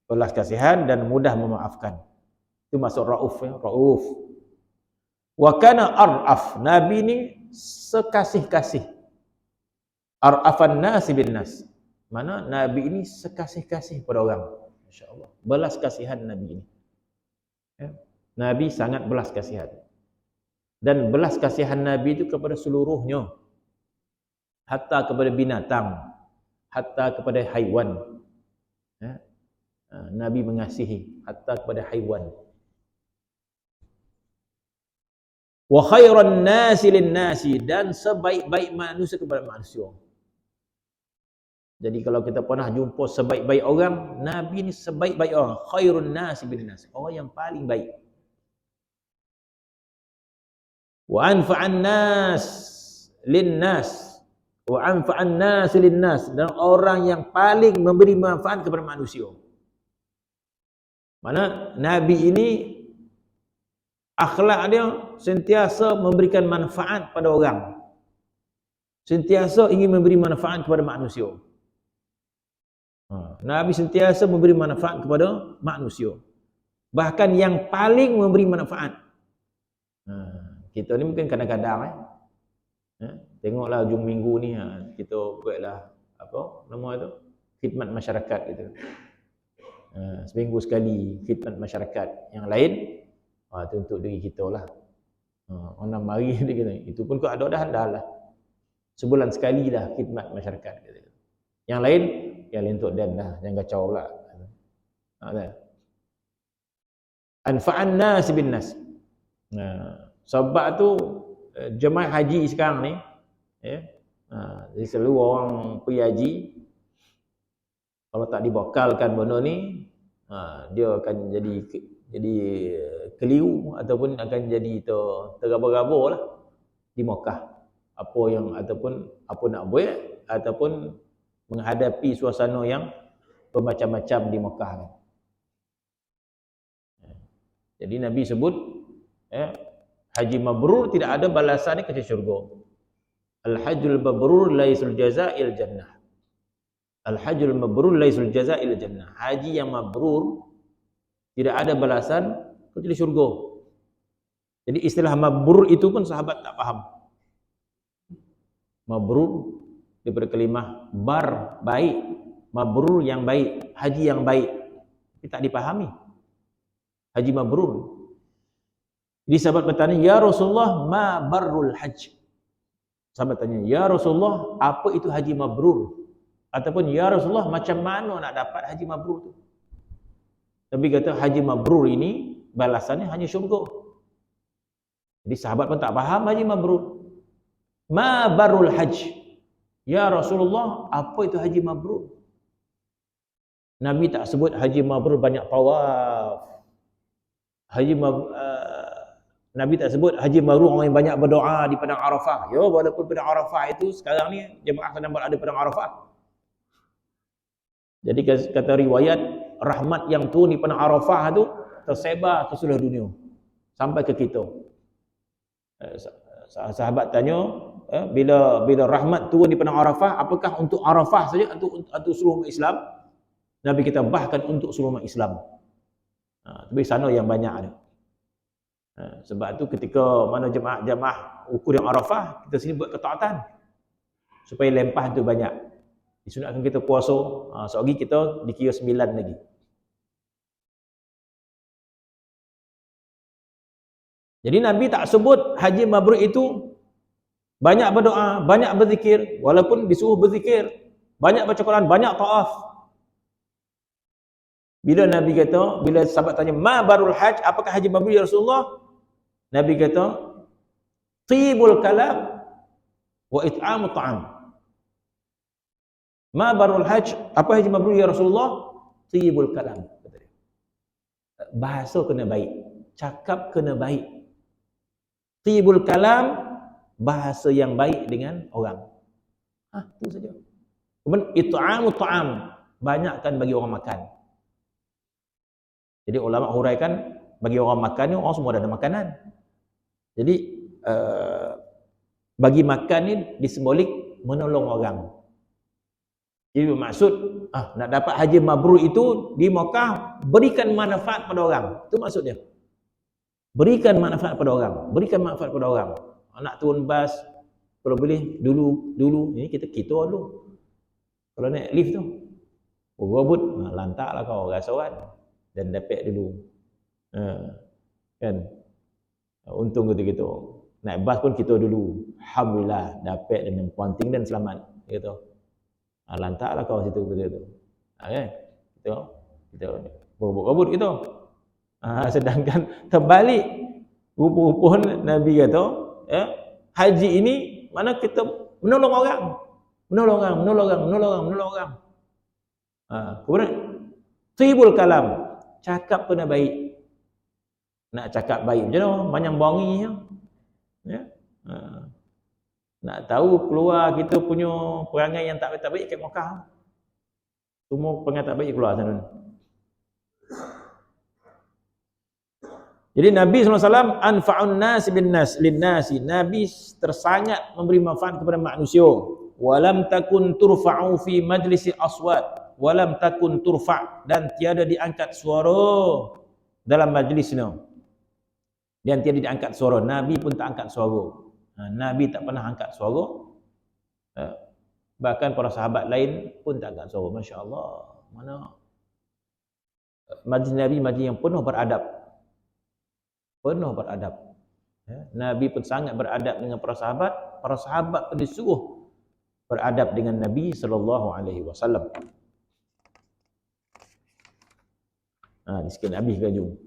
Belas kasihan dan mudah memaafkan. Itu maksud Ra'uf ya, Ra'uf. Wa kana ar'af. Nabi ni sekasih-kasih. Ar'afan nasi bin nas. Mana Nabi ini sekasih-kasih pada orang. Masya-Allah. Belas kasihan Nabi ini. Nabi sangat belas kasihan. Dan belas kasihan Nabi itu kepada seluruhnya. Hatta kepada binatang, hatta kepada haiwan. Nabi mengasihi hatta kepada haiwan. Wa khairan nasi lin nasi, dan sebaik-baik manusia kepada manusia. Jadi kalau kita pernah jumpa sebaik-baik orang, Nabi ni sebaik-baik orang. Khairun nasi bin nas, orang yang paling baik. Wa anfa'an nas lin nas. Wa anfa'an nas lin nas, dan orang yang paling memberi manfaat kepada manusia. Mana Nabi ini akhlak dia sentiasa memberikan manfaat pada orang. Sentiasa ingin memberi manfaat kepada manusia. Nabi sentiasa memberi manfaat kepada manusia. Bahkan yang paling memberi manfaat Kita ni mungkin kadang-kadang tengoklah hujung minggu ni kita buatlah apa nama tu, khidmat masyarakat gitu. Seminggu sekali khidmat masyarakat. Yang lain tu untuk diri kita lah. Orang mari dia kata, itu pun kau ada dah lah. Sebulan sekali lah khidmat masyarakat gitu. Yang lain untuk dan lah, jangan kacau pula. Anfa'an nas bin nas. Sebab tu jemaah haji sekarang ni jadi selalu orang pergi haji, kalau tak dibekalkan benda ni, dia akan jadi keliru ataupun akan jadi tergaba-gaba lah di Mekah. Apa nak buat ataupun menghadapi suasana yang bermacam-macam di Mekah. Jadi Nabi sebut haji mabrur tidak ada balasan kecuali syurga. Al-hajjul mabrur laisul jazaa'il jannah. Al-hajjul mabrur laisul jazaa'il jannah. Haji yang mabrur tidak ada balasan kecuali syurga. Jadi istilah mabrur itu pun sahabat tak faham. Mabrur daripada kalimah bar, baik, mabrur yang baik, haji yang baik. Ini tak dipahami. Haji mabrur. Jadi sahabat bertanya, ya Rasulullah, ma barrul hajj? Sahabat tanya, ya Rasulullah, apa itu haji mabrur? Ataupun ya Rasulullah, macam mana nak dapat haji mabrur tu? Nabi kata haji mabrur ini balasannya hanya syurga. Jadi sahabat pun tak faham haji mabrur. Ma barrul hajj? Ya Rasulullah, apa itu haji mabrur? Nabi tak sebut haji mabrur banyak tawaf. Nabi tak sebut haji mabrur orang yang banyak berdoa di padang Arafah. Ya, walaupun padang Arafah itu sekarang ni jemaah sedang berada di padang Arafah. Jadi kata riwayat, rahmat yang turun di padang Arafah tu tersebar ke seluruh dunia sampai ke kita. Sahabat tanya, bila rahmat turun di padang Arafah, apakah untuk Arafah saja atau untuk seluruh umat Islam? Nabi kita bahkan untuk seluruh umat Islam. Tapi sana yang banyak ada. Sebab tu ketika mana jemaah ukur yang Arafah, kita sini buat ketaatan supaya lempah tu banyak. Disunatkan kita puasa sehari kita dikira 9 lagi. Jadi Nabi tak sebut haji mabrur itu banyak berdoa, banyak berzikir, walaupun disuruh berzikir, banyak baca Quran, banyak taaf. Bila Nabi kata, bila sahabat tanya, ma barul hajj, apakah haji mabrur ya Rasulullah? Nabi kata, tibul kalam wa it'amu ta'am. Ma barul hajj, apa haji mabrur ya Rasulullah? Tibul kalam. Bahasa kena baik, cakap kena baik. Tibul kalam, bahasa yang baik dengan orang. Itu saja. Kemudian it'amu ta'am, banyakkan bagi orang makan. Jadi ulama huraikan, bagi orang makan ni orang semua ada makanan. Jadi bagi makan ni disimbolik menolong orang. Jadi bermaksud nak dapat haji mabrur itu di Mekah, berikan manfaat pada orang. Itu maksudnya. Berikan manfaat pada orang, berikan manfaat pada orang. Nak turun bas, kalau boleh dulu ini kita dulu. Kalau naik lift tu, berebut, lantaklah kau rasawan dan dapat dulu. Kan? Untung gitu. Naik bas pun kita dulu. Alhamdulillah dapat dengan pointing dan selamat gitu. Lantaklah kau situ gitu. Kan? Kita berebut gitu. Sedangkan terbalik rupa-rupa Nabi kata, haji ini mana kita menolong orang. Kemudian tibul kalam, cakap kena baik. Nak cakap baik macam mana? Banyak bongi ya. Nak tahu keluar kita punya perangai yang tak baik kat Mekah. Semua perangai tak baik keluar sana. Jadi Nabi SAW anfa'un nas bin nas lin nasi. Nabi tersangat memberi manfaat kepada manusia. Walam takun turfa'u fi majlisi aswat. Walam takun turfa' dan tiada diangkat suara dalam majlisnya. dan tiada diangkat suara. Nabi pun tak angkat suara. Nabi tak pernah angkat suara. Bahkan para sahabat lain pun tak angkat suara. Masya Allah. Mana majlis Nabi, majlis yang penuh beradab. Penuh beradab. Nabi pun sangat beradab dengan para sahabat. Para sahabat pun disuruh beradab dengan Nabi SAW. Di sekian habis kaju.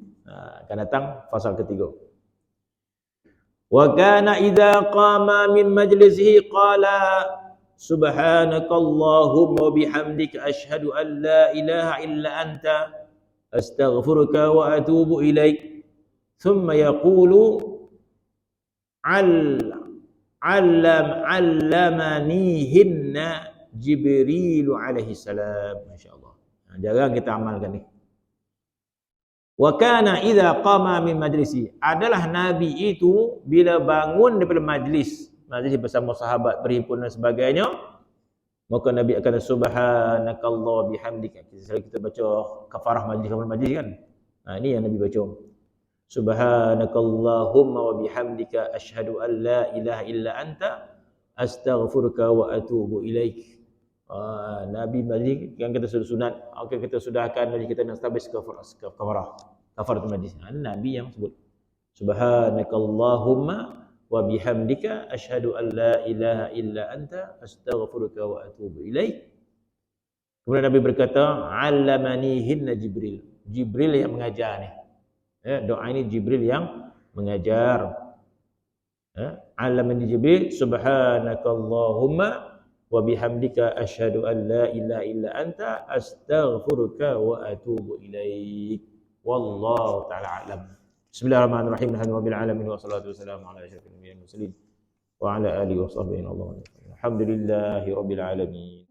Akan datang fasal ketiga. Wa kana idza qama min majlisihi qala subhanakallahumma bihamdika asyhadu an la ilaha illa anta astaghfiruka wa atubu ilaik. Thumma yaqulu allamanihinna Jibril alaihi salam. Masya-Allah. Jarang kita amalkan ni. Wa kana idza qama min majlisi, adalah Nabi itu bila bangun daripada majlis bersama sahabat berhimpun dan sebagainya, maka Nabi akan subhanakallah bihamdika. Kita baca kafarah majlis kan. Ini yang Nabi baca. Subhanakallahumma wa bihamdika asyhadu an la ilaha illa anta astaghfiruka wa atubu ilaik. Nabi majlis yang kita sudah sunat, kita sudahkan majlis kita nak habis kafarah majlis. Nabi yang sebut subhanakallahumma wa bihamdika asyhadu an la ilaha illa anta astaghfiruka wa atubu ilaik. Kemudian Nabi berkata, allamanihinna Jibril. Jibril yang mengajar ni. Doa ini Jibril yang mengajar. Allamani Jibril subhanakallahumma wa bihamdika asyhadu an la ilaha illa anta astaghfiruka wa atubu ilaik. Wallahu ta'ala a'lam. Bismillahirrahmanirrahim. Alhamdulillahirabbil alamin wassalatu wassalamu ala asyrofil anbiya'i wal mursalin wa ala alihi wa sahbihi. Alhamdulillahirabbil alamin.